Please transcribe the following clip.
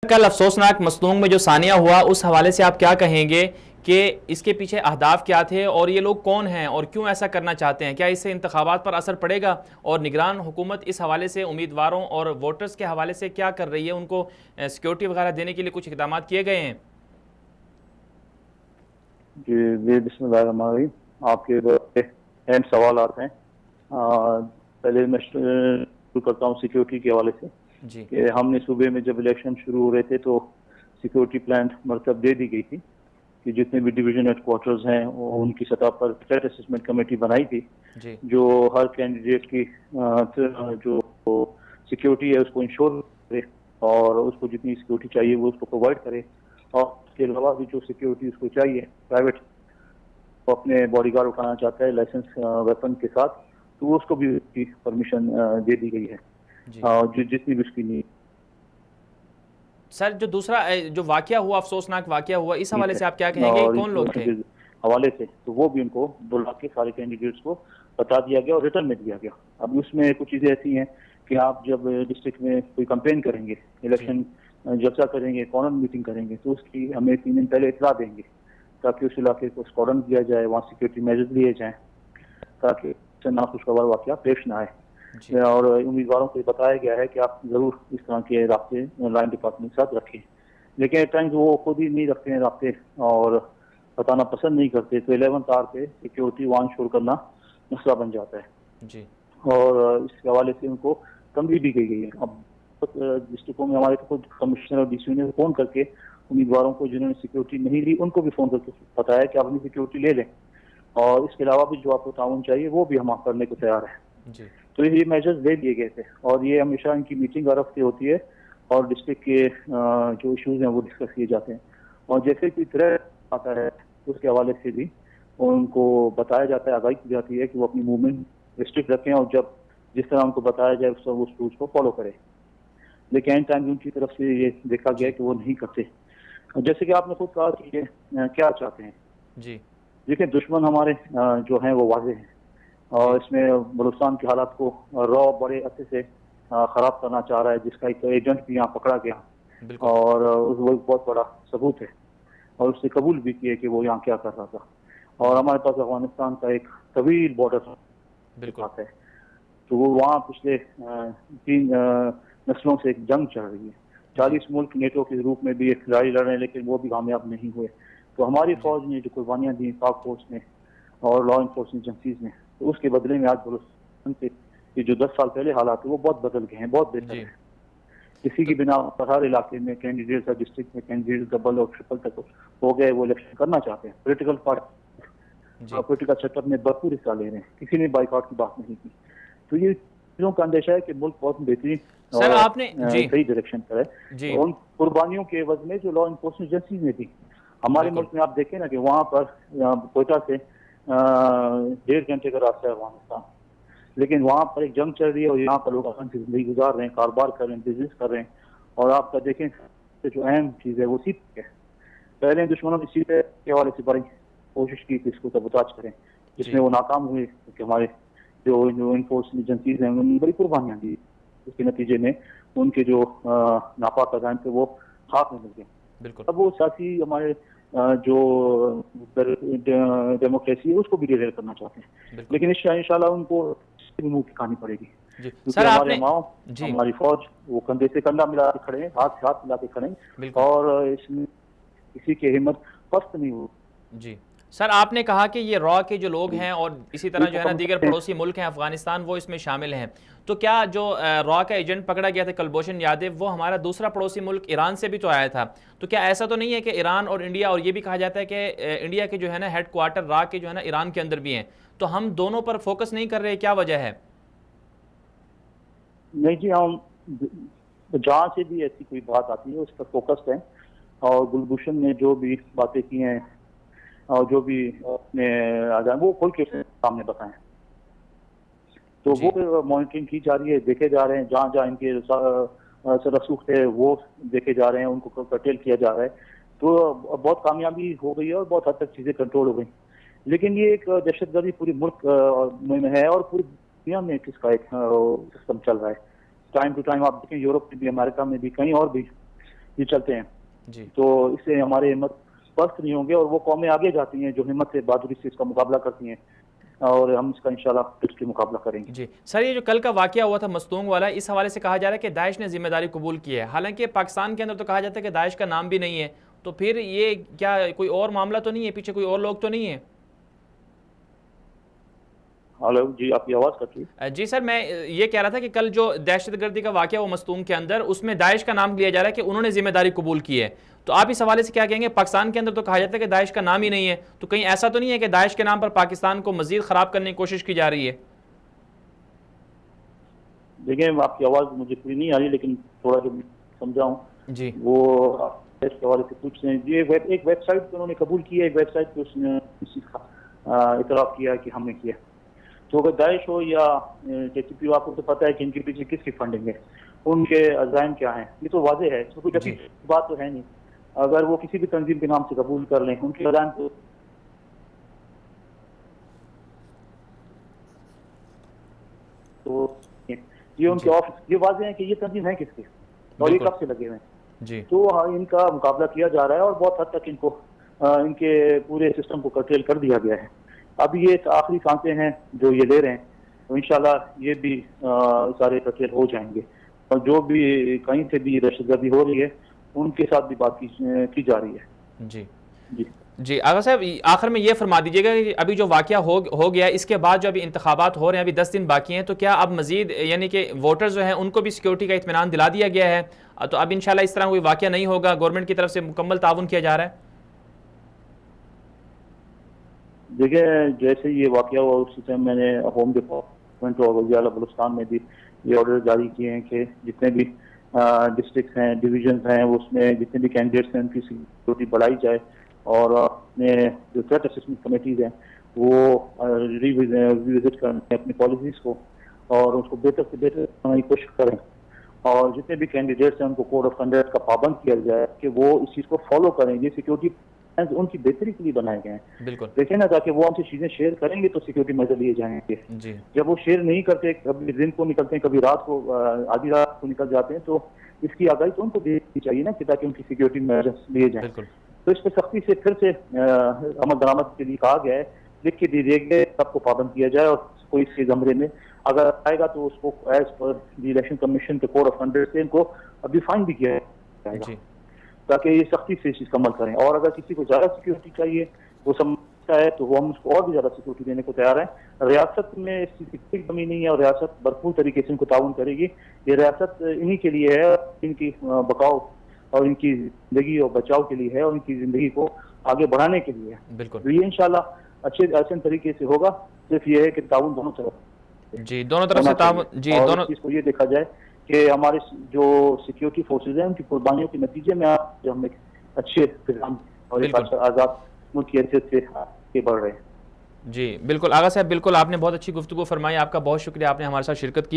कल अफसोसनाक मसनूंग में जो सानिया हुआ उस हवाले से आप क्या कहेंगे कि इसके पीछे अहदाफ क्या थे और ये लोग कौन हैं और क्यों ऐसा करना चाहते हैं? क्या इससे इंतखाबात पर असर पड़ेगा? और निगरान हुकूमत इस हवाले से उम्मीदवारों और वोटर्स के हवाले से क्या कर रही है? उनको सिक्योरिटी वगैरह देने के लिए कुछ इकदाम किए गए हैं? जी बिस्मिल्लाहिर्रहमानिर्रहीम। आपके बड़े अहम सवाल आते हैं। पहले मैं शुरू करता हूँ सिक्योरिटी के हवाले से जी कि हमने सूबे में जब इलेक्शन शुरू हो रहे थे तो सिक्योरिटी प्लान मरतब दे दी गई थी कि जितने भी डिवीजन हेडक्वार्टर्स हैं उनकी सतह पर थ्रेट असेसमेंट कमेटी बनाई थी जी जो हर कैंडिडेट की जो सिक्योरिटी है उसको इंश्योर करे और उसको जितनी सिक्योरिटी चाहिए वो उसको प्रोवाइड करे। और उसके अलावा भी जो सिक्योरिटी उसको चाहिए प्राइवेट वो अपने बॉडीगार्ड उठाना चाहता है लाइसेंस वेपन के साथ तो उसको भी उसकी परमिशन दे दी गई है जी जो जितनी भी उसकी नीड सर, जो दूसरा जो वाकया हुआ, अफसोसनाक वाकया हुआ, इस हवाले है। से आप क्या कहेंगे? और कौन लोग थे? के हवाले से तो वो भी उनको बुला के सारे कैंडिडेट्स को बता दिया गया और रिटर्न में दिया गया। अब उसमें कुछ चीज़ें ऐसी हैं कि आप जब डिस्ट्रिक्ट में कोई कंपेन करेंगे, जी इलेक्शन जलसा करेंगे, कॉर्नर मीटिंग करेंगे तो उसकी हमें 3 दिन पहले इतला देंगे ताकि उस इलाके को स्कॉर्डन किया जाए, वहाँ सिक्योरिटी मेजर्स लिए जाएँ ताकि नाखुशगवार वाकया पेश ना आए। जी और उम्मीदवारों को बताया गया है कि आप जरूर इस तरह के रास्ते लाइन डिपार्टमेंट के साथ रखें, लेकिन एट टाइम्स वो खुद ही नहीं रखते हैं रास्ते और बताना पसंद नहीं करते तो 11th आवर पे सिक्योरिटी वॉन शोर करना मसला बन जाता है। जी और इस हवाले से उनको तंबीह भी की गई है। अब डिस्ट्रिक्टों में हमारे खुद कमिश्नर और डीसी ने फोन करके उम्मीदवारों को जिन्होंने सिक्योरिटी नहीं ली उनको भी फोन करके बताया कि आप अपनी सिक्योरिटी ले लें और इसके अलावा भी जो आपको ताउन चाहिए वो भी हम करने को तैयार है। जी तो ये मेजर्स ले लिए गए थे और ये हमेशा इनकी मीटिंग हर हफ्ते होती है और डिस्ट्रिक्ट के जो इश्यूज हैं वो डिस्कस किए जाते हैं और जैसे कोई थ्रेट आता है उसके हवाले से भी उनको बताया जाता है, आगाही की जाती है कि वो अपनी मूवमेंट रिस्ट्रिक्ट रखें और जब जिस तरह उनको बताया जाए उस रूल्स को फॉलो करें। लेकिन एंड टाइम उनकी तरफ से ये देखा गया जी कि वो नहीं करते। और जैसे कि आपने खुद कहा कि ये क्या चाहते हैं, जी देखिए दुश्मन हमारे जो हैं वो वाजे हैं जी और इसमें बलूचिस्तान के हालात को रॉ बड़े अच्छे से खराब करना चाह रहा है जिसका एक एजेंट भी यहाँ पकड़ा गया बिल्कुल और वो एक बहुत बड़ा सबूत है और उससे कबूल भी किए कि वो यहाँ क्या कर रहा था। और जी हमारे पास अफगानिस्तान का एक तवील बॉर्डर के बिल्कुल साथ है तो वो वहाँ पिछले 3 नस्लों से एक जंग चल रही है। जी 40 मुल्क नेटो के रूप में भी एक लड़ाई लड़ रहे हैं लेकिन वो भी कामयाब नहीं हुए। तो हमारी जी फौज ने जो कुर्बानियाँ दी पाक फौज ने और लॉ इन्फोर्समेंट एजेंसीज ने तो उसके बदले में आज बलूचिस्तान के ये जो 10 साल पहले हालात है वो बहुत बदल गए हैं, बहुत बेहतर जी है। इसी तो की बिना पर हर इलाके में कैंडिडेट डिस्ट्रिक्ट में कैंडिडेट डबल और ट्रिपल तक हो गए वो इलेक्शन करना चाहते हैं। पोलिटिकल पार्टी जी पोलिटिकल सेटअप में भरपूर हिस्सा ले रहे हैं, किसी ने बाइकआउट की बात नहीं की। तो ये चीजों का अंदेशा है कि मुल्क बहुत बेहतरीन सर और आपने जी सही डायरेक्शन पर है। जी तो उन कुर्बानियों के एवज में जो लॉ इन्फोर्समेंट एजेंसीज ने दी हमारे बिल्कुल मुल्क में आप देखें ना कि वहाँ पर कोयटा से 1.5 घंटे का रास्ता है अफगानिस्तान, लेकिन वहाँ पर एक जंग चल रही है और यहाँ पर लोग अपनी जिंदगी गुजार रहे हैं, कारोबार कर रहे हैं, बिजनेस कर रहे हैं। और आपका देखें तो जो अहम चीज़ है वो सीट है। पहले दुश्मनों की सीट के हवाले से बड़ी कोशिश की कि इसको सबूताज करें जिसमें जी वो नाकाम हुए क्योंकि हमारे जो इन्फोर्समेंट एजेंसीज हैं उन्होंने बड़ी कुर्बानियाँ दी। उसके नतीजे में उनके जो नापाक अजाम थे वो खाक में मिल गए। बिल्कुल अब वो साथी हमारे जो डेमोक्रेसी है उसको भी डिलेट करना चाहते हैं, बिल्कुल लेकिन इंशाल्लाह उनको मुंह की कहानी पड़ेगी जी क्योंकि सर हमारे आपने माओ जी हमारी फौज वो कंधे से कंधा मिला के खड़े हैं, हाथ से हाथ मिला के खड़े हैं बिल्कुल और इसमें किसी की हिम्मत पस्त नहीं हो। जी सर आपने कहा कि ये रॉ के जो लोग हैं और इसी तरह जो है ना हुकूमत दीगर पड़ोसी मुल्क हैं अफगानिस्तान वो इसमें शामिल हैं। तो क्या जो रॉ का एजेंट पकड़ा गया था कुलभूषण यादव वो हमारा दूसरा पड़ोसी मुल्क ईरान से भी तो आया था? तो क्या ऐसा तो नहीं है कि ईरान और इंडिया, और ये भी कहा जाता है कि इंडिया के जो है ना हेड क्वार्टर रॉ के जो है ना ईरान के अंदर भी हैं, तो हम दोनों पर फोकस नहीं कर रहे, क्या वजह है? नहीं जी, हम जहाँ से भी ऐसी कोई बात आती है उस पर फोकस्ड है और कुलभूषण ने जो भी बातें की हैं और जो भी अपने वो खोल के सामने बताएं तो जी वो मॉनिटरिंग की जा रही है, देखे जा रहे हैं जहाँ जहाँ इनके रसूख थे वो देखे जा रहे हैं, उनको कर्टेल किया जा रहा है। तो बहुत कामयाबी हो गई है और बहुत हद तक चीज़ें कंट्रोल हो गई। लेकिन ये एक दहशतगर्दी पूरी मुल्क में है और पूरी दुनिया में इसका एक सिस्टम चल रहा है। टाइम टू टाइम आप देखें यूरोप में भी, अमेरिका में भी, कहीं और भी ये चलते हैं। जी तो इससे हमारे हिम्मत पस्त नहीं होंगे और वो कौमें आगे जाती हैं जो हिम्मत से बहादुरी से इसका मुकाबला करती हैं, और हम इसका इंशाल्लाह इसके मुकाबला करेंगे। जी सर, ये जो कल का वाकया हुआ था मस्तूंग वाला, इस हवाले से कहा जा रहा है कि दाइश ने जिम्मेदारी कबूल की है, हालांकि पाकिस्तान के अंदर तो कहा जाता है कि दाइश का नाम भी नहीं है, तो फिर ये क्या कोई और मामला तो नहीं है, पीछे कोई और लोग तो नहीं है? हेलो जी, आपकी आवाज़ कट रही है। जी सर, मैं ये कह रहा था कि कल जो दहशतगर्दी का वाकया हुआ मस्तूंग के अंदर, उसमें दाइश का नाम लिया जा रहा है कि उन्होंने जिम्मेदारी कबूल की है, तो आप इस हवाले से क्या कहेंगे? पाकिस्तान के अंदर तो कहा जाता है कि दाइश का नाम ही नहीं है, तो कहीं ऐसा तो नहीं है कि दाइश के नाम पर पाकिस्तान को मजीद ख़राब करने की कोशिश की जा रही है? देखिए, आपकी आवाज़ मुझे पूरी नहीं आ रही, लेकिन थोड़ा जो समझाऊँ जी वो इसके हवाले से पूछ रहे हैं। ये एक वेबसाइट पे उन्होंने कबूल किया, एक वेबसाइट पे उसने इतराफ़ किया कि हमने किया। तो अगर दाइश हो या KCPO, आपको तो पता है कि इनके पीछे किसकी फंडिंग है, उनके अज़ाइम क्या हैं, ये तो वाज़ेह है, इसमें कोई जी बात तो है नहीं। अगर वो किसी भी तंजीम के नाम से कबूल कर लें, उनके अज़ाइम तो ये उनके जी ऑफिस, ये वाज़ेह है कि ये तंजीम है किसकी और ये बिल्कुल। कब से लगे हुए हैं। जी तो इनका मुकाबला किया जा रहा है और बहुत हद तक इनको इनके पूरे सिस्टम को कर्टेल कर दिया गया है। अब ये आखिरी सांसें हैं जो ये ले रहे हैं, तो इंशाल्लाह ये भी सारे कर्टेल हो जाएंगे, और जो भी कहीं से भी दहशतगर्दी हो रही है उनके साथ भी बात की जा रही है। जी जी जी आगा साहब, आखिर में ये फरमा दीजिएगा कि अभी जो वाकया हो गया, इसके बाद जो अभी इंतखाबात हो रहे हैं, अभी 10 दिन बाकी हैं, तो क्या अब मजीद यानी कि वोटर्स जो हैं उनको भी सिक्योरिटी का इत्मीनान दिला दिया गया है, तो अब इंशाल्लाह इस तरह कोई वाकया नहीं होगा, गवर्नमेंट की तरफ से मुकम्मल ताउन किया जा रहा है? देखिए, जैसे ये वाकया हुआ उसी टाइम मैंने होम डिपार्टमेंट और वज़ीर बलूचिस्तान में भी ये ऑर्डर जारी किए हैं कि जितने भी डिस्ट्रिक्ट हैं, डिवीजन हैं, उसमें जितने भी कैंडिडेट्स हैं उनकी सिक्योरिटी बढ़ाई जाए, और अपने जो थ्रेट असेसमेंट कमेटीज हैं वो रिविजिट करें अपनी पॉलिसीज़ को और उसको बेहतर से बेहतर बनाने की कोशिश करें, और जितने भी कैंडिडेट्स हैं उनको कोड ऑफ कंडक्ट का पाबंद किया जाए कि वो इस चीज़ को फॉलो करें। ये सिक्योरिटी उनकी बेहतरी के लिए बनाए गए हैं, बिल्कुल। देखें ना, ताकि वो हमसे चीज़ें शेयर करेंगे तो सिक्योरिटी मेजर लिए जाएंगे। जी जब वो शेयर नहीं करते, कभी दिन को निकलते हैं, कभी रात को, आधी रात को निकल जाते हैं, तो इसकी आगाही तो उनको देनी चाहिए ना कि ताकि उनकी सिक्योरिटी मेजर्स लिए जाएं। बिल्कुल। तो इस पर सख्ती से फिर से अमल दरामद के लिए कहा गया है, लिख के दे दिए गए, सबको पाबंद किया जाए, और कोई इसके जमरे में अगर आएगा तो उसको as per the Election Commission के कोड ऑफ कंडक्ट से इनको अभी फाइन भी किया जाएगा, जी ताकि ये सख्ती से इस चीज़ का अमल करें। और अगर किसी को ज़्यादा सिक्योरिटी चाहिए, वो समझता है, तो वो हम उसको और भी ज़्यादा सिक्योरिटी देने को तैयार है। रियासत में इस चीज़ की कोई कमी नहीं है और रियासत भरपूर तरीके से इनको ताउन करेगी। ये रियासत इन्हीं के लिए है, इनकी बकाव और इनकी ज़िंदगी और बचाव के लिए है, और इनकी ज़िंदगी को आगे बढ़ाने के लिए है। बिल्कुल। तो ये इंशाल्लाह अच्छे तरीके से होगा। सिर्फ ये है कि ताउन दोनों तरफ जी, दोनों तरफ से ताउन। जी, और दोनों। इस चीज़ को ये देखा जाए कि हमारे जो सिक्योरिटी फोर्सेज हैं उनकी कुर्बानियों के नतीजे में आज जो हम एक अच्छे निज़ाम और एक बिल्कुल। आज़ाद मुल्क की हैसियत से आगे बढ़ रहे हैं। जी बिल्कुल आगा साहब, बिल्कुल आपने बहुत अच्छी गुफ्तगू फरमाई, आपका बहुत शुक्रिया, आपने हमारे साथ शिरकत की।